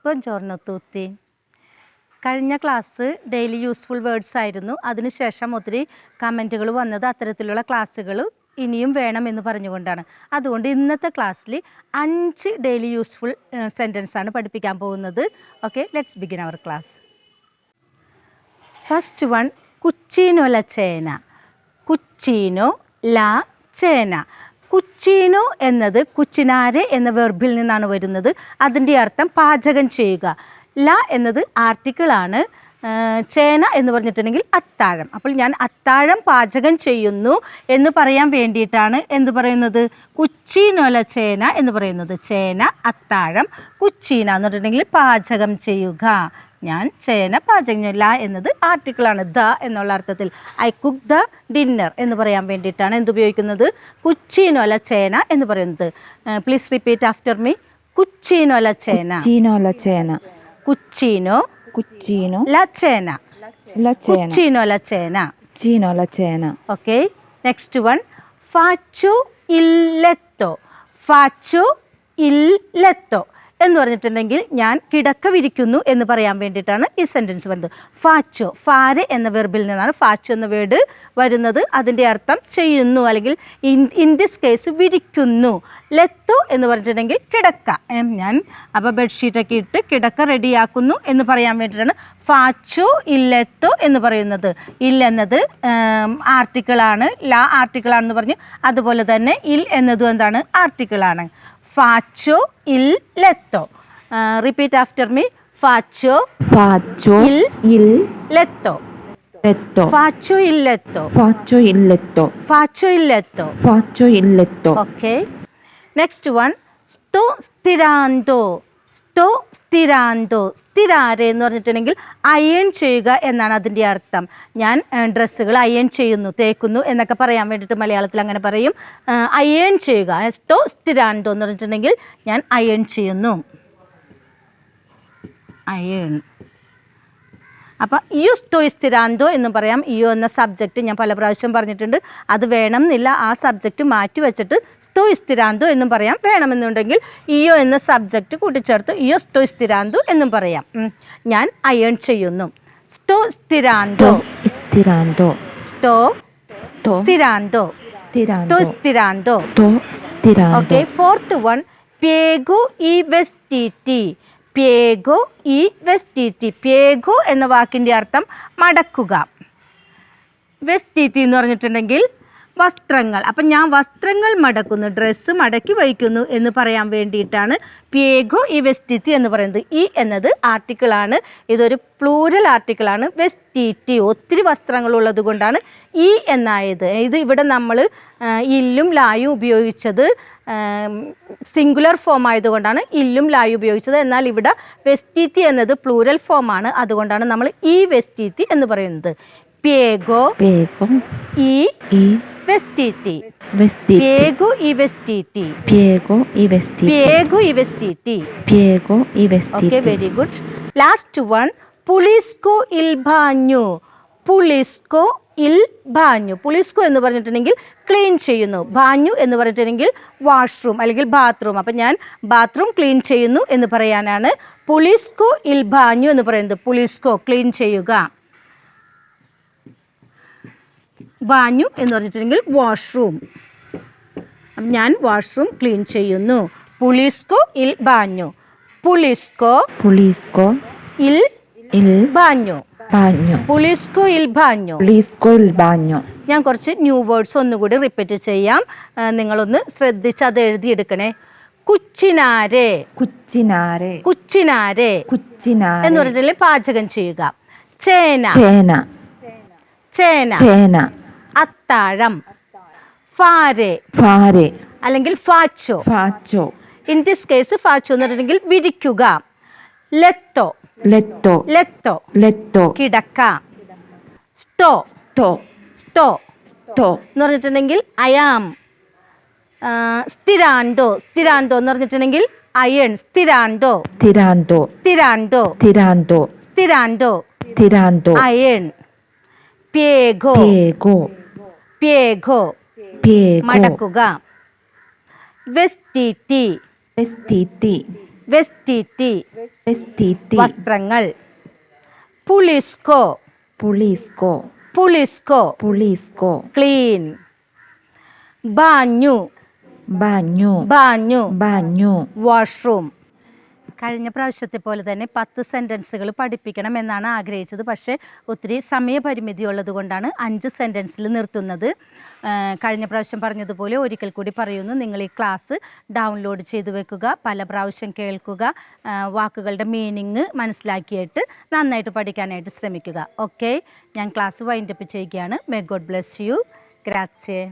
Buongiorno tutti. കഴിഞ്ഞ class daily useful words ആയിരുന്നു. അതിനുശേഷം ഒത്തിരി കമൻറ്റുകൾ വന്നത് അത്തരത്തിലുള്ള ക്ലാസ്സുകൾ ഇനിയും വേണമെന്ന് പറഞ്ഞുകൊണ്ടാണ്. അതുകൊണ്ട് ഇന്നത്തെ ക്ലാസ്സിൽ 5 ഡെയിലി യൂസ്ഫുൾ സെൻറ്റൻസ് ആണ് പഠിപ്പിക്കാൻ പോകുന്നത്. Okay, let's begin our class. First one, കുച്ചീനോ ല ചേന. കുച്ചീനോ ല ചേന. കുച്ചീനോ എന്നത് കുച്ചിനാരെ എന്ന വെർബിൽ നിന്നാണ് വരുന്നത്. അതിൻ്റെ അർത്ഥം പാചകം ചെയ്യുക. ല എന്നത് ആർട്ടിക്കിളാണ്. ചേന എന്ന് പറഞ്ഞിട്ടുണ്ടെങ്കിൽ അത്താഴം. അപ്പോൾ ഞാൻ അത്താഴം പാചകം ചെയ്യുന്നു എന്ന് പറയാൻ വേണ്ടിയിട്ടാണ് എന്ത് പറയുന്നത്, കുച്ചീനോ ല ചേന എന്ന് പറയുന്നത്. ചേന അത്താഴം, കുച്ചീന എന്ന് പറഞ്ഞിട്ടുണ്ടെങ്കിൽ പാചകം ചെയ്യുക. ഞാൻ ചേന പാചകം ചെയ്യും. ല എന്നത് ആർട്ടിക്കിളാണ്. ദ എന്നുള്ള അർത്ഥത്തിൽ ഐ കുക്ക് ദ ഡിന്നർ എന്ന് പറയാൻ വേണ്ടിയിട്ടാണ് എന്തുപയോഗിക്കുന്നത്, കുച്ചീനോ ല ചേന എന്ന് പറയുന്നത്. Please repeat after me. കുച്ചീനോ ല ചേന. Cucino la cena. Cucino Cucino la cena. la cena. Cucino la cena. Cucino la cena. Okay. Next one. Faccio il letto. Faccio il letto എന്ന് പറഞ്ഞിട്ടുണ്ടെങ്കിൽ ഞാൻ കിടക്ക വിരിക്കുന്നു എന്ന് പറയാൻ വേണ്ടിയിട്ടാണ് ഈ സെൻറ്റൻസ് വരുന്നത്. ഫാച്ചോ, ഫാരെ എന്ന വെർബിൽ നിന്നാണ് ഫാച്ചോ എന്ന വേർഡ് വരുന്നത്. അതിൻ്റെ അർത്ഥം ചെയ്യുന്നു, അല്ലെങ്കിൽ ഇൻ ദിസ് കേസ് വിരിക്കുന്നു. ലെത്തോ എന്ന് പറഞ്ഞിട്ടുണ്ടെങ്കിൽ കിടക്ക. ഞാൻ അപ്പോൾ ബെഡ്ഷീറ്റൊക്കെ ഇട്ട് കിടക്ക റെഡിയാക്കുന്നു എന്ന് പറയാൻ വേണ്ടിയിട്ടാണ് ഫാച്ചോ ഇല്ലെത്തോ എന്ന് പറയുന്നത്. ഇൽ എന്നത് ആർട്ടിക്കിളാണ്, ല ആർട്ടിക്കിളാണെന്ന് പറഞ്ഞു. അതുപോലെ തന്നെ ഇൽ എന്നതും എന്താണ്, ആർട്ടിക്കിളാണ്. Faccio il letto. Repeat after me. Faccio il letto. Letto. Faccio il letto. Faccio il letto. Faccio il letto. Faccio il letto. Okay. Next one. Sto stirando. sto stirando. Stirare എന്ന് പറഞ്ഞിട്ടുണ്ടെങ്കിൽ അയൺ ചെയ്യുക എന്നാണ് അതിൻ്റെ അർത്ഥം. ഞാൻ ഡ്രസ്സുകൾ iron ചെയ്യുന്നു, തേക്കുന്നു എന്നൊക്കെ പറയാൻ വേണ്ടിയിട്ട് മലയാളത്തിൽ അങ്ങനെ പറയും. അയൺ ചെയ്യുക. sto stirando എന്ന് പറഞ്ഞിട്ടുണ്ടെങ്കിൽ ഞാൻ അയൺ ചെയ്യുന്നു. അയൺ. അപ്പോൾ io sto stirando എന്നും പറയാം. io എന്ന സബ്ജക്റ്റ് ഞാൻ പല പ്രാവശ്യം പറഞ്ഞിട്ടുണ്ട്. അത് വേണം എന്നില്ല, ആ സബ്ജക്റ്റ് മാറ്റി വെച്ചിട്ട് sto stirando എന്നും പറയാം. വേണമെന്നുണ്ടെങ്കിൽ io എന്ന സബ്ജക്റ്റ് കൂട്ടിച്ചേർത്ത് io sto stirando എന്നും പറയാം. ഞാൻ അയൺ ചെയ്യുന്നു. sto stirando. Stirando. sto stirando. sto stirando. Sto stirando. Okay, fourth one. piego i vestiti. piego i vestiti. piego എന്ന വാക്കിൻ്റെ അർത്ഥം മടക്കുക. vestiti എന്ന് പറഞ്ഞിട്ടുണ്ടെങ്കിൽ വസ്ത്രങ്ങൾ. അപ്പം ഞാൻ വസ്ത്രങ്ങൾ മടക്കുന്നു, ഡ്രസ്സ് മടക്കി വയ്ക്കുന്നു എന്ന് പറയാൻ വേണ്ടിയിട്ടാണ് piego i vestiti എന്ന് പറയുന്നത്. ഈ എന്നത് ആർട്ടിക്കിളാണ്. ഇതൊരു പ്ലൂരൽ ആർട്ടിക്കിളാണ്. vestiti ഒത്തിരി വസ്ത്രങ്ങളുള്ളത് കൊണ്ടാണ് ഈ എന്നായത്. ഇത് ഇവിടെ നമ്മൾ ഇല്ലും ലായും ഉപയോഗിച്ചത് സിംഗുലർ ഫോം ആയതുകൊണ്ടാണ് ഇല്ലും ലായും ഉപയോഗിച്ചത്. എന്നാൽ ഇവിടെ വെസ്റ്റീറ്റി എന്നത് പ്ലൂരൽ ഫോമാണ്. അതുകൊണ്ടാണ് നമ്മൾ ഈ വെസ്റ്റീറ്റി എന്ന് പറയുന്നത്. piego i vestiti. piego i vestiti. Piego i vestiti. piego i vestiti. Piego i vestiti. Okay, very good. Last one. pulisco il bagno. pulisco il bagno. pulisco എന്ന് പറഞ്ഞിട്ടുണ്ടെങ്കിൽ ക്ലീൻ ചെയ്യുന്നു. ബാഞ്ഞു എന്ന് പറഞ്ഞിട്ടുണ്ടെങ്കിൽ വാഷ്റൂം അല്ലെങ്കിൽ ബാത്റൂം. അപ്പം ഞാൻ ബാത്റൂം ക്ലീൻ ചെയ്യുന്നു എന്ന് പറയാനാണ് pulisco il bagno എന്ന് പറയുന്നത്. pulisco ക്ലീൻ ചെയ്യുക. ബാഞ്ഞു എന്ന് പറഞ്ഞിട്ടുണ്ടെങ്കിൽ വാഷ്റൂം. ഞാൻ വാഷ്റൂം ക്ലീൻ ചെയ്യുന്നു. pulisco il bagno. pulisco il bagno. pulisco il bagno. Pulisco il bagno. ഞാൻ കുറച്ച് ന്യൂ വേർഡ്സ് ഒന്നുകൂടി റിപ്പീറ്റ് ചെയ്യാം. നിങ്ങളൊന്ന് ശ്രദ്ധിച്ച് അത് എഴുതിയെടുക്കണേ. കുച്ചിനാരെ. Cucinare. കുച്ചിനാരെ Cucinare. എന്ന് പറഞ്ഞിട്ടുണ്ടെങ്കിൽ പാചകം ചെയ്യുക. ചേന. Cena. ചേന. Cena. അത്താഴം. ഫാരെ Fare. അല്ലെങ്കിൽ ഫാച്ചോ. Faccio. ഇൻ ദിസ് കേസ് ഫാച്ചോ എന്ന് പറഞ്ഞിട്ടുണ്ടെങ്കിൽ വിരിക്കുക. ലെത്തോ. Letto. ലെത്തോ Letto. കിടക്ക. sto. Sto. sto Sto. എന്ന് പറഞ്ഞിട്ടുണ്ടെങ്കിൽ അയാം. stirando. stirando എന്ന് പറഞ്ഞിട്ടുണ്ടെങ്കിൽ iron. stirando. Stirando. stirando. Stirando. stirando. Stirando. Iron. piego. Piego. piego Piego. മടക്കുക. vestiti. Vestiti. വെസ്റ്റീറ്റി vestiti, വസ്ത്രങ്ങൾ. പുളിസ്കോ pulisco, പുളിസ്കോ pulisco, ക്ലീൻ. ബാഞ്ഞു bagno, ബാഞ്ഞു bagno, വാഷ്റൂം. കഴിഞ്ഞ പ്രാവശ്യത്തെ പോലെ തന്നെ 10 സെൻറ്റൻസുകൾ പഠിപ്പിക്കണം എന്നാണ് ആഗ്രഹിച്ചത്. പക്ഷേ ഒത്തിരി സമയപരിമിതി ഉള്ളത് കൊണ്ടാണ് 5 സെൻറ്റൻസിൽ നിർത്തുന്നത്. കഴിഞ്ഞ പ്രാവശ്യം പറഞ്ഞതുപോലെ ഒരിക്കൽ കൂടി പറയുന്നു, നിങ്ങൾ ഈ ക്ലാസ് ഡൗൺലോഡ് ചെയ്ത് വെക്കുക, പല പ്രാവശ്യം കേൾക്കുക, വാക്കുകളുടെ മീനിങ് മനസ്സിലാക്കിയിട്ട് നന്നായിട്ട് പഠിക്കാനായിട്ട് ശ്രമിക്കുക. ഓക്കെ, ഞാൻ ക്ലാസ് വൈൻഡപ്പ് ചെയ്യുകയാണ്. May God bless you. ഗ്രാzie.